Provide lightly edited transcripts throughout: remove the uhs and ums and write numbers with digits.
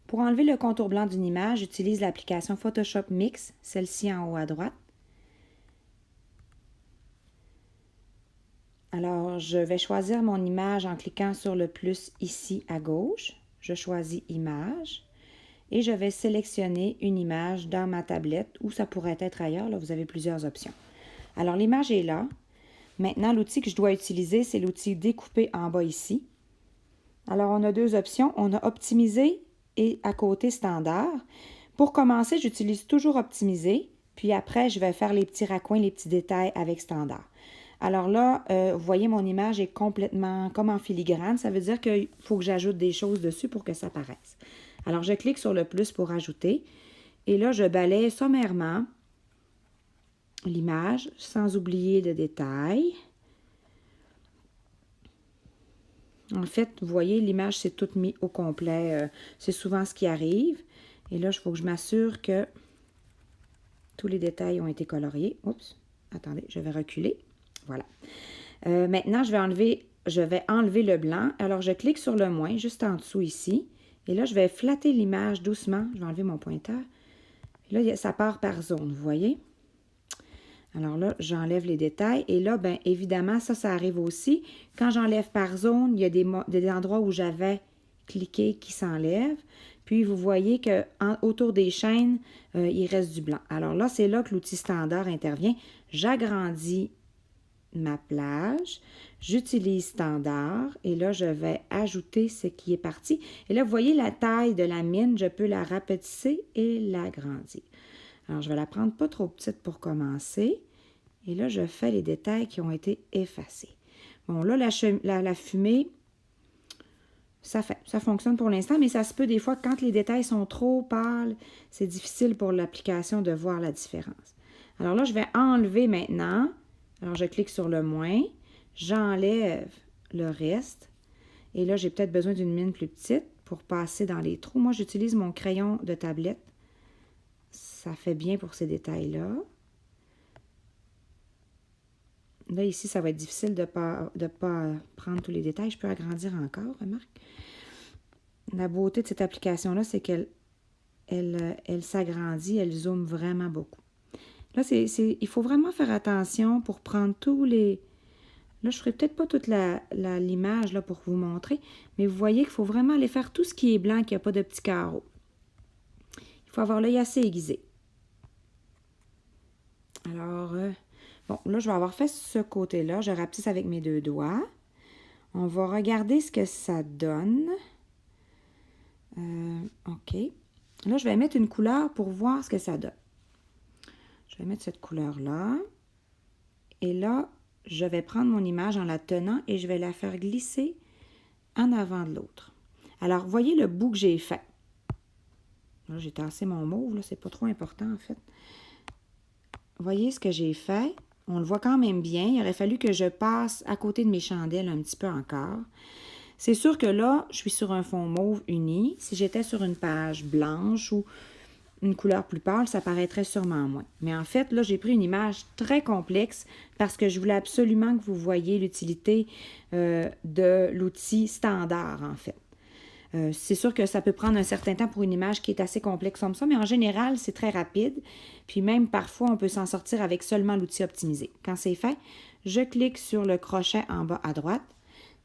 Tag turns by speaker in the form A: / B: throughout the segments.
A: Pour enlever le contour blanc d'une image, j'utilise l'application Photoshop Mix, celle-ci en haut à droite. Alors, je vais choisir mon image en cliquant sur le plus ici à gauche. Je choisis Image et je vais sélectionner une image dans ma tablette ou ça pourrait être ailleurs. Là, vous avez plusieurs options. Alors, l'image est là. Maintenant, l'outil que je dois utiliser, c'est l'outil Découper en bas ici. Alors, on a deux options. On a Optimiser et à côté Standard. Pour commencer, j'utilise toujours Optimiser. Puis après, je vais faire les petits raccoins, les petits détails avec Standard. Alors là, vous voyez, mon image est complètement comme en filigrane. Ça veut dire qu'il faut que j'ajoute des choses dessus pour que ça paraisse. Alors, je clique sur le plus pour ajouter. Et là, je balaye sommairement l'image sans oublier de détails. En fait, vous voyez, l'image s'est toute mise au complet. C'est souvent ce qui arrive. Et là, il faut que je m'assure que tous les détails ont été coloriés. Oups, attendez, je vais reculer. Voilà. Maintenant, je vais enlever le blanc. Alors, je clique sur le moins, juste en dessous ici. Et là, je vais flatter l'image doucement. Je vais enlever mon pointeur. Et là, ça part par zone, vous voyez? Alors là, j'enlève les détails. Et là, bien évidemment, ça arrive aussi. Quand j'enlève par zone, il y a des endroits où j'avais cliqué qui s'enlèvent. Puis, vous voyez qu'autour des chaînes, il reste du blanc. Alors là, c'est là que l'outil standard intervient. J'agrandis ma plage, j'utilise standard et là, je vais ajouter ce qui est parti. Et là, vous voyez la taille de la mine, je peux la rapetisser et l'agrandir. Alors, je vais la prendre pas trop petite pour commencer. Et là, je fais les détails qui ont été effacés. Bon, là, la fumée, ça fonctionne pour l'instant, mais ça se peut des fois, quand les détails sont trop pâles, c'est difficile pour l'application de voir la différence. Alors là, je vais enlever maintenant. Alors, je clique sur le moins, j'enlève le reste. Et là, j'ai peut-être besoin d'une mine plus petite pour passer dans les trous. Moi, j'utilise mon crayon de tablette. Ça fait bien pour ces détails-là. Là, ici, ça va être difficile de ne pas prendre tous les détails. Je peux agrandir encore, remarque. La beauté de cette application-là, c'est qu'elle s'agrandit, elle zoome vraiment beaucoup. Là, il faut vraiment faire attention pour prendre tous les... Là, je ne ferai peut-être pas toute l'image pour vous montrer, mais vous voyez qu'il faut vraiment aller faire tout ce qui est blanc, qu'il n'y a pas de petits carreaux. Il faut avoir l'œil assez aiguisé. Alors, bon, là, je vais avoir fait ce côté-là. Je rapetisse avec mes deux doigts. On va regarder ce que ça donne. OK. Là, je vais mettre une couleur pour voir ce que ça donne. Je vais mettre cette couleur-là. Et là, je vais prendre mon image en la tenant et je vais la faire glisser en avant de l'autre. Alors, voyez le bout que j'ai fait. Là, j'ai tassé mon mauve, là, c'est pas trop important en fait. Voyez ce que j'ai fait. On le voit quand même bien. Il aurait fallu que je passe à côté de mes chandelles un petit peu encore. C'est sûr que là, je suis sur un fond mauve uni. Si j'étais sur une page blanche ou une couleur plus pâle, ça paraîtrait sûrement moins. Mais en fait, là, j'ai pris une image très complexe parce que je voulais absolument que vous voyiez l'utilité de l'outil standard, en fait. C'est sûr que ça peut prendre un certain temps pour une image qui est assez complexe comme ça, mais en général, c'est très rapide. Puis même, parfois, on peut s'en sortir avec seulement l'outil optimisé. Quand c'est fait, je clique sur le crochet en bas à droite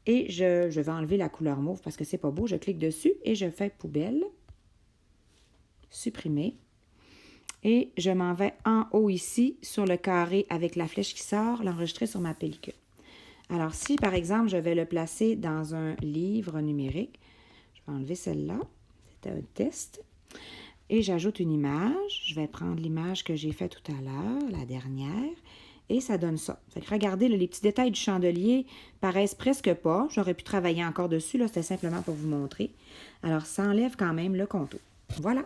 A: et je vais enlever la couleur mauve parce que c'est pas beau. Je clique dessus et je fais poubelle. Supprimer. Et je m'en vais en haut ici, sur le carré avec la flèche qui sort, l'enregistrer sur ma pellicule. Alors, si, par exemple, je vais le placer dans un livre numérique, je vais enlever celle-là. C'était un test. Et j'ajoute une image. Je vais prendre l'image que j'ai faite tout à l'heure, la dernière, et ça donne ça. Fait que regardez, là, les petits détails du chandelier paraissent presque pas. J'aurais pu travailler encore dessus, là, c'était simplement pour vous montrer. Alors, ça enlève quand même le contour. Voilà.